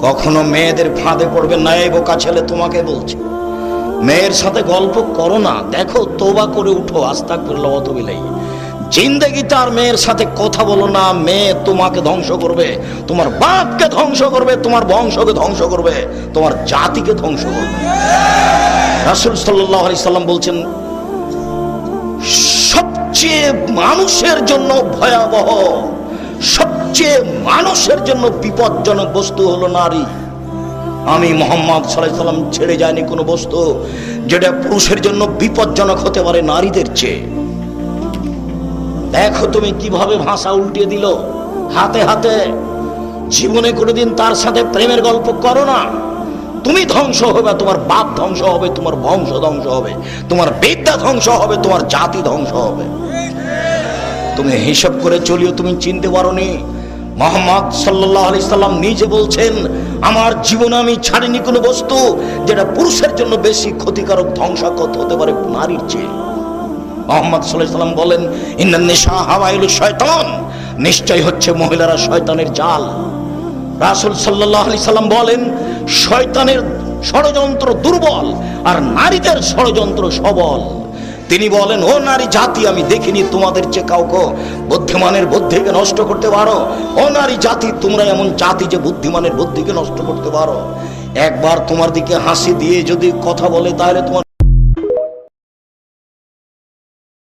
কখনো মেয়েদের ফাঁদে পড়বে না। এই বোকা ছেলে, তোমাকে বলছি, মেয়ের সাথে গল্প করো না। দেখো, তওবা করে উঠো, আস্তাগফিরুল্লাহ ওয়া আতুবু ইলাইহি। জিন্দেগিতে আর মেয়ের সাথে কথা বলো না। মেয়ে তোমাকে ধ্বংস করবে, তোমার বাপকে ধ্বংস করবে, তোমার বংশকে ধ্বংস করবে, তোমার জাতিকে ধ্বংস করবে। রাসূল সাল্লাল্লাহু আলাইহি সাল্লাম বলছেন, সবচেয়ে মানুষের জন্য ভয়াবহ, সবচেয়ে মানুষের জন্য বিপজ্জনক বস্তু হলো নারী। আমি মুহাম্মদ সাল্লাল্লাহু আলাইহি সাল্লাম ছেড়ে যায়নি কোনো বস্তু যেটা পুরুষের জন্য বিপজ্জনক হতে পারে নারীদের চেয়ে। দেখো তুমি কিভাবে ভাষা উল্টিয়ে দিল হাতে হাতে। জীবনে কোনোদিন তার সাথে প্রেমের গল্প করো না। তুমি ধ্বংস হবে, তোমার বাপ ধ্বংস হবে, তোমার বংশ ধ্বংস হবে, তোমার বিদ্যা ধ্বংস হবে, তোমার জাতি ধ্বংস হবে। তুমি হিসাব করে চলিও, তুমি চিনতে পারোনি। মুহাম্মদ সাল্লাল্লাহু আলাইহি সাল্লাম নিজে বলছেন, আমার জীবনে আমি ছাড়িনি কোনো বস্তু যেটা পুরুষের জন্য বেশি ক্ষতিকারক, ধ্বংসাত্মক হতে পারে নারীর চেয়ে। মুহাম্মদ সাল্লাল্লাহু আলাইহি সাল্লাম বলেন, ইন্নান নিসা হাওয়াইলুশ শয়তান, নিশ্চয় হচ্ছে মহিলারা শয়তানের জাল। রাসূল সাল্লাল্লাহু আলাইহি সাল্লাম বলেন, শয়তানের ষড়যন্ত্র দুর্বল আর নারীদের ষড়যন্ত্র সবল। তিনি বলেন, ও নারী জাতি, আমি দেখিনি তোমাদের চেয়ে কাউকে বুদ্ধিমানের বুদ্ধিকে নষ্ট করতে পারো। ও নারী জাতি, তোমরা এমন জাতি যে বুদ্ধিমানের বুদ্ধিকে নষ্ট করতে পারো। একবার তোমার দিকে হাসি দিয়ে যদি কথা বলে, তাহলে তোমার